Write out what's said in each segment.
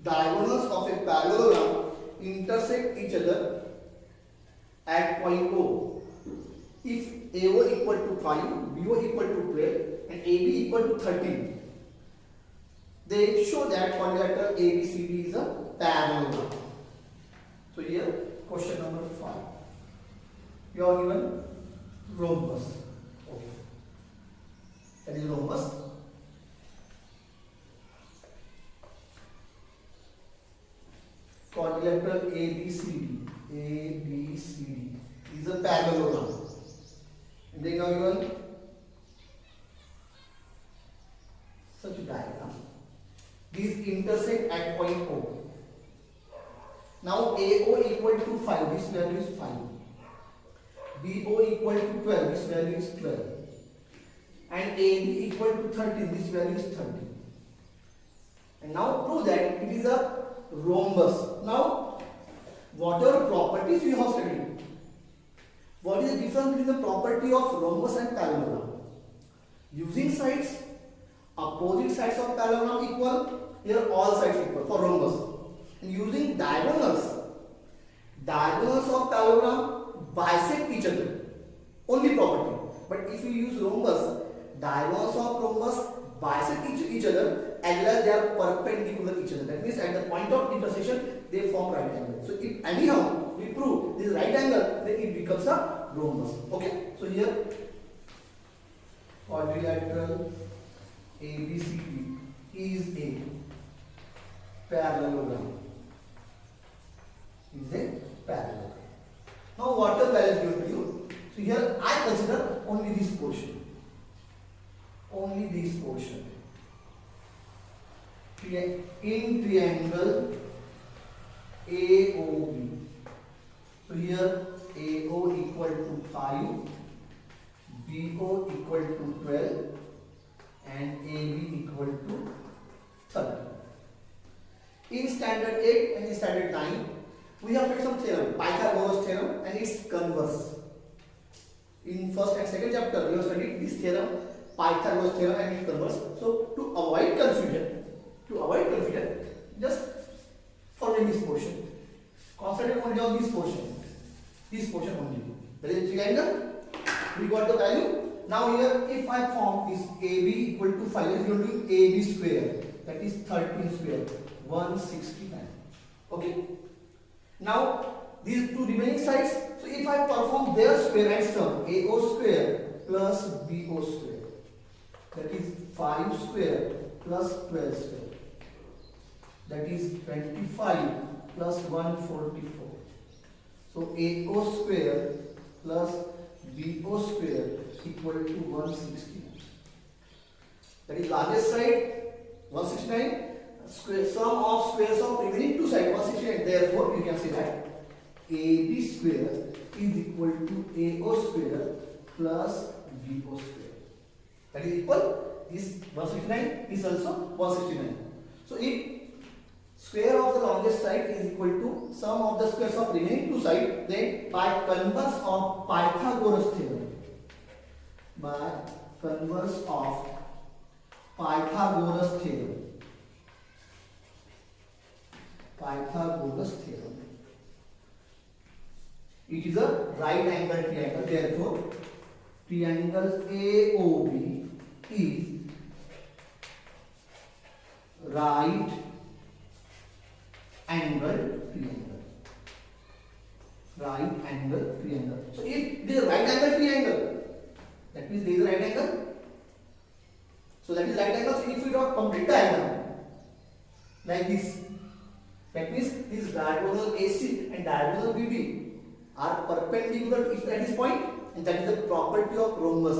diagonals of a parallelogram intersect each other at point O. If AO equal to 5, BO equal to 12 and AB equal to 13, they show that quadrilateral ABCD is a parallelogram. So here question number 5. You are given rhombus. Okay. That is rhombus. Quadrilateral ABCD is a parallelogram. And then now given such a diagram. These intersect at point O. Now AO equal to 5, this value is 5. BO equal to 12, this value is 12. And AB equal to 13, this value is 13. And now prove that it is a rhombus. Now, whatever properties we have studied, what is the difference between the property of rhombus and parallelogram? Using sides, opposite sides of parallelogram equal, here all sides equal for rhombus. And using diagonals of parallelogram bisect each other, only property. But if you use rhombus, diagonals of rhombus bisect each other as well as they are perpendicular each other. That means at the point of intersection they form right angle. So if anyhow we prove this right angle, then it becomes a rhombus. Okay. So here quadrilateral ABCD is a parallelogram. Is a parallelogram. Now what the value is given to you? So here I consider only this portion. Only this portion. In triangle AOB. So here AO equal to 5, BO equal to 12 and AB equal to 30. In standard 8 and in standard 9, we have studied some theorem, Pythagoras theorem and its converse. In first and second chapter, we have studied this theorem, Pythagoras theorem and its converse. So to avoid confusion, just follow this portion. Concentrate only on this portion only. That is triangle. We got the value. Now here, if I form this AB equal to 5, is going to be AB square. That is 13 square, 169. Okay. Now these two remaining sides. So if I perform their square and sum, AO square plus BO square, that is 5 square plus 12 square. That is 25 plus 144. So AO square plus BO square equal to 169. That is largest side 169. Sum of squares of remaining two sides 169. Therefore, you can say that AB square is equal to AO square plus BO square. That is equal. This 169 is also 169. So if square of the longest side is equal to sum of the squares of remaining two sides, then by converse of Pythagoras theorem, it is a right angle triangle. Therefore, triangle AOB is right angle triangle. Right angle triangle. So if there is a right angle triangle, that means there is a right angle. So that is right angle. So if we draw complete diagram like this, that means this diagonal AC and diagonal BD are perpendicular to each other at this point, and that is the property of rhombus.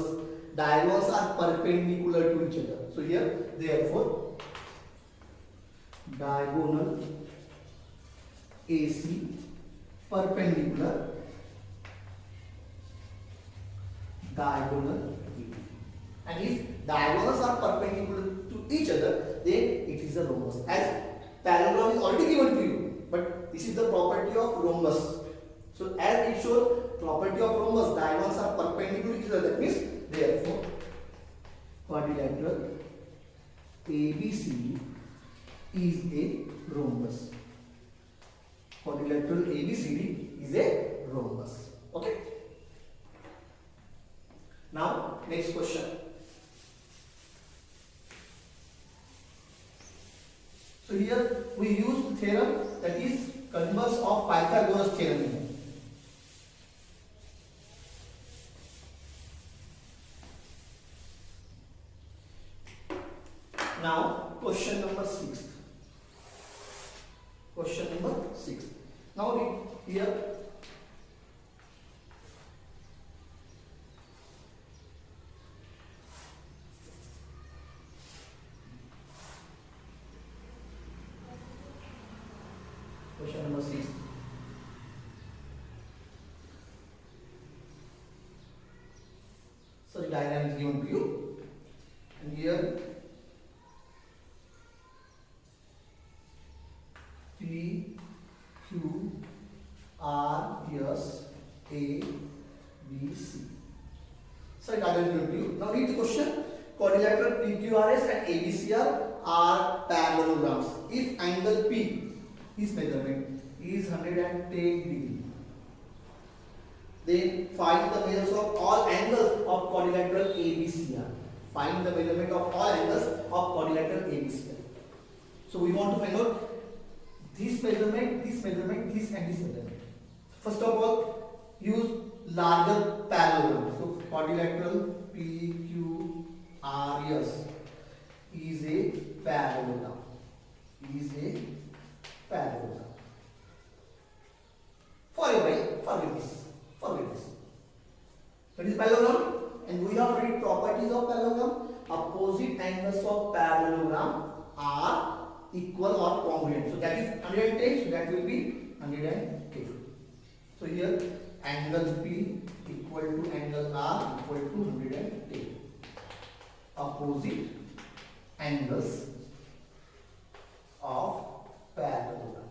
Diagonals are perpendicular to each other. So here, therefore, diagonal AC perpendicular diagonal BD. And if diagonals are perpendicular to each other, then it is a rhombus. As parallelogram is already given to you, but this is the property of rhombus. So as it shows property of rhombus, diagonals are perpendicular to each other. That means therefore quadrilateral ABCD is a rhombus. Quadrilateral ABCD is a rhombus. Okay. Now next question. So here we use the theorem that is converse of Pythagoras theorem. Now question number 6. Question number 6. Now read here. Question number 6. So the diagram is given to you, and here P, Q, R, S, A, B, C. So the diagram is given to you. Now read the question. Quadrilateral PQRS and ABCR are parallelograms. If angle P, his measurement is 110 degree, then find the measures of all angles of quadrilateral ABCR. Find the measurement of all angles of quadrilateral ABCR. So we want to find out this measurement, this measurement, this and this measurement. First of all, use larger parallelogram. So quadrilateral PQRS is a parallelogram. Is a parallelogram. Forget this. That is parallelogram, and we have read properties of parallelogram. Opposite angles of parallelogram are equal or congruent. So that is 110. So that will be 110. So here angle P equal to angle R equal to 110. Opposite angles of parallelogram.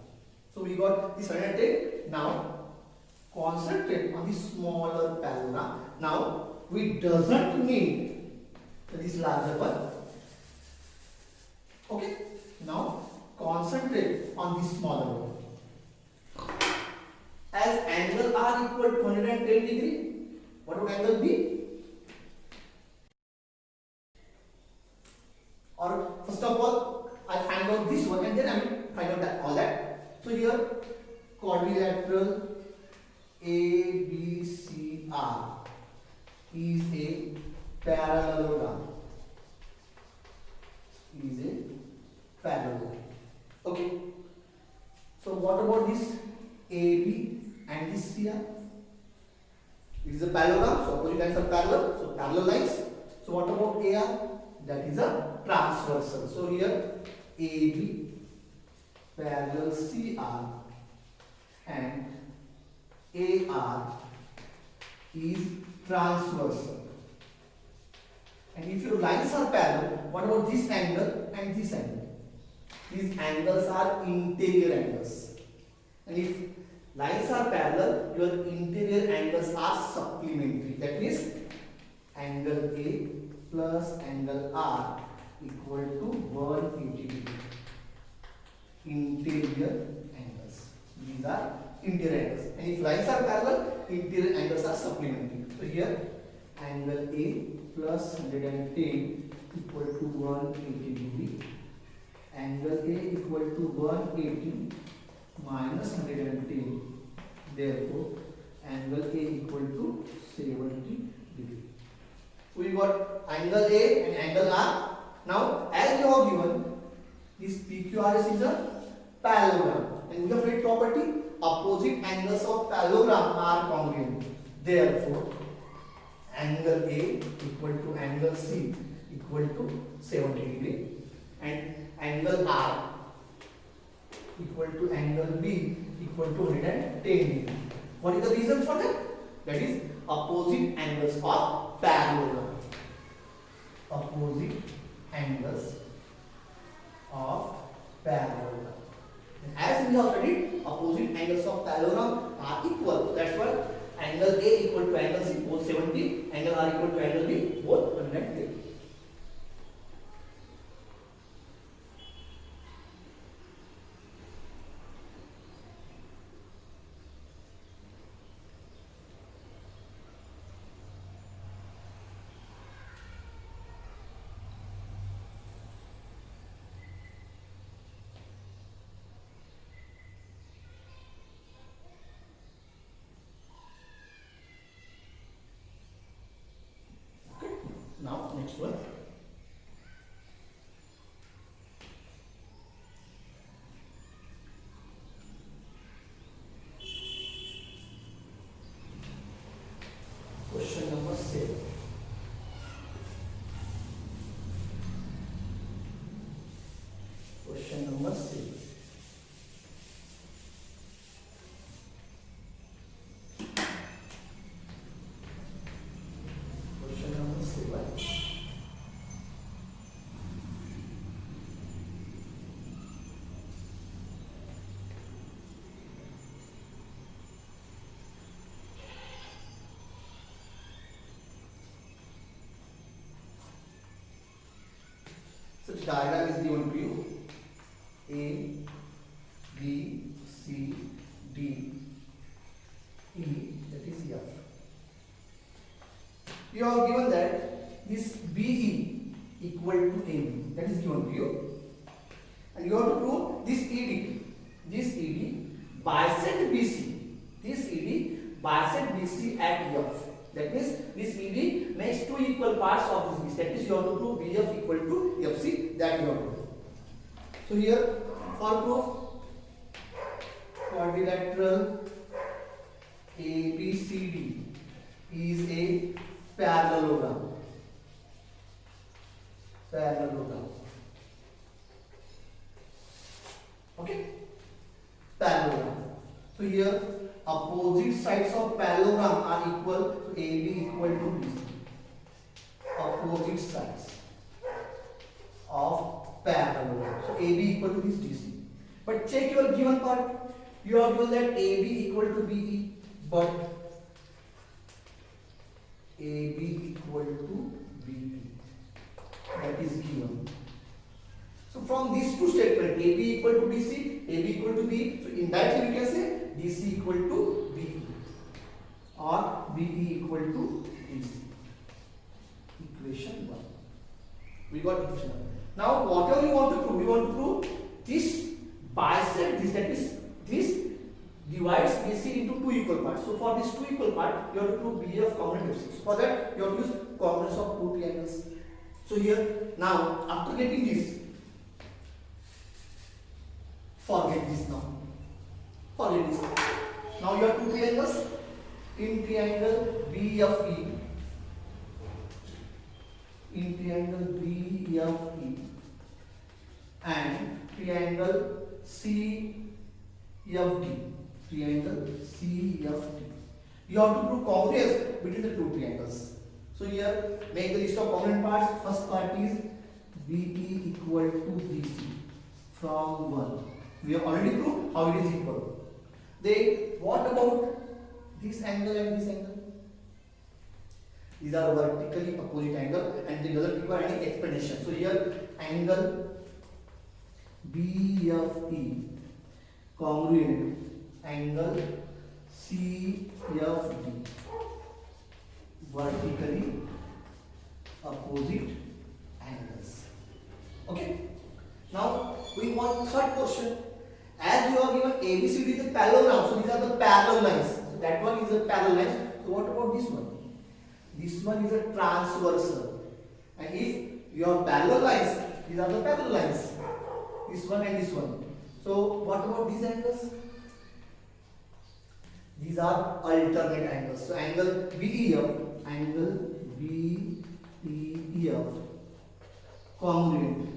So we got this 110. Now concentrate on the smaller parallelogram. Now we doesn't need this larger one. Okay. Now concentrate on the smaller one. As angle R equal to 110 degree, what would angle be? Or first of all, I find out this one and then I will find out that all that. So here quadrilateral ABCR is a parallelogram. Okay. So what about this AB and this CR? It is a parallelogram. So opposite lines are parallel. So parallel lines. So what about AR? That is a transversal. So here AB parallel CR and AR is transversal. And if your lines are parallel, what about this angle and this angle? These angles are interior angles. And if lines are parallel, your interior angles are supplementary. That means angle A plus angle R equal to 180 degree. Interior angles. These are interior angles. And if lines are parallel, interior angles are supplementary. So here angle A plus 110 equal to 180 degree. Angle A equal to 180 minus 110. Therefore, angle A equal to 70 degree. So we got angle A and angle R. Now, as you have given, this PQRS is a parallelogram, and we have read property: opposite angles of parallelogram are congruent. Therefore, angle A equal to angle C equal to 70 degree, and angle R equal to angle B equal to 110 degree. What is the reason for that? That is opposite angles of parallelogram. Opposite angles of parallelogram. And as we have studied, opposite angles of parallelogram are equal. That's why angle A equal to angle C both 70, angle R equal to angle B both 110. Such diagram is given to you. A, B, C, D, E, that is F. You are given that this BE equal to AB, that is given to you, and you have to prove this ED bisect BC, this ED bisect BC at F. That means this ED makes two equal parts of this BC. That is, you have to prove BF equal to FC. That you have to do. So here for proof, quadrilateral ABCD is a parallelogram. Okay, parallelogram. So here opposite sides of parallelogram are equal. So AB equal to BC. Opposite sides of parallelogram. So AB equal to this DC. But check your given part. You are given that AB equal to BE, but AB equal to BE. That is given. So from these two statements, AB equal to DC, AB equal to BE. So in that way we can say DC equal to BE or BE equal to DC. Equation 1. We got equation 1. Now whatever you want to prove, we want to prove this bisect this, that is this divides BC into two equal parts. So for this two equal part, you have to prove BF common FC. So for that, you have to use components of two triangles. So here now after getting this, forget this now. Forget this. Now you have two triangles. In triangle BFE, in triangle BFE and triangle CFD, triangle CFD. You have to prove congruence between the two triangles. So here make the list of component parts. First part is BE equal to BC from 1. We have already proved how it is equal. Then what about this angle and this angle? These are vertically opposite angle and they doesn't require any explanation. So here angle BFE congruent angle CFD, vertically opposite angles. Okay. Now we want third question. As you are given ABCD is a parallelogram, so these are the parallel lines. So that one is a parallel line. So what about this one? This one is a transversal. And if you have parallel lines, these are the parallel lines. This one and this one. So what about these angles? These are alternate angles. So angle BEF, congruent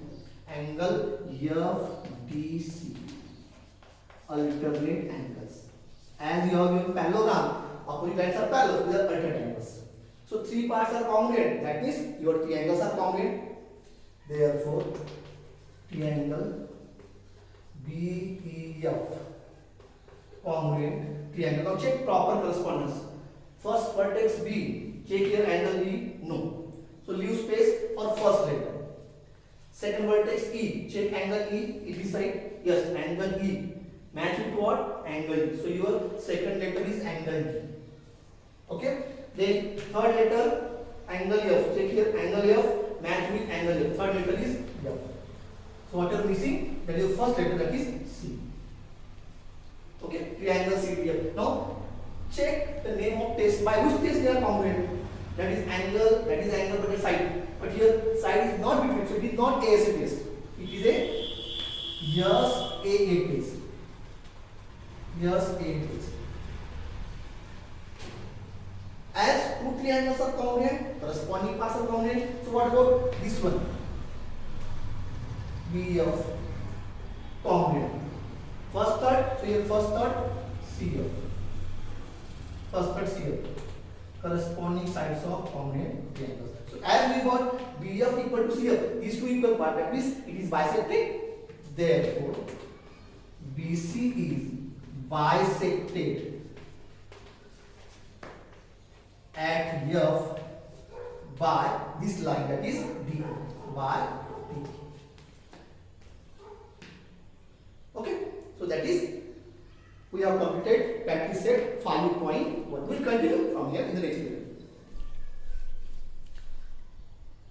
angle FDC, alternate angles. As you have given parallelogram, opposite lines are parallel, these are alternate angles. So three parts are congruent, that means your triangles are congruent. Therefore, triangle BEF congruent triangle. Now check proper correspondence. First vertex B, check here angle B, no. So leave space for first letter. Second vertex E, check angle E, it is side, yes, angle E. Match with what? Angle E. So your second letter is angle D. Okay? Then third letter, angle F. Check here, angle F, match with angle F. Third letter is F. So what you are missing? That is the first letter, that is C. Okay? Triangle CDF. Now check the name of test. By which test they are congruent? That is angle but a side. But here side is not between, so it is not ASA test. It is a yes AA test. Yes AA test. As two triangles are congruent, corresponding parts are congruent. So what about this one? BF congruent. First third, so here first third CF. First third CF. Corresponding sides of congruent triangles. So as we got BF equal to CF, these two equal parts, that means it is bisected. Therefore, BC is bisected at F by this line, that is D, by D. we have completed practice set 5.1. We'll continue from here in the next video.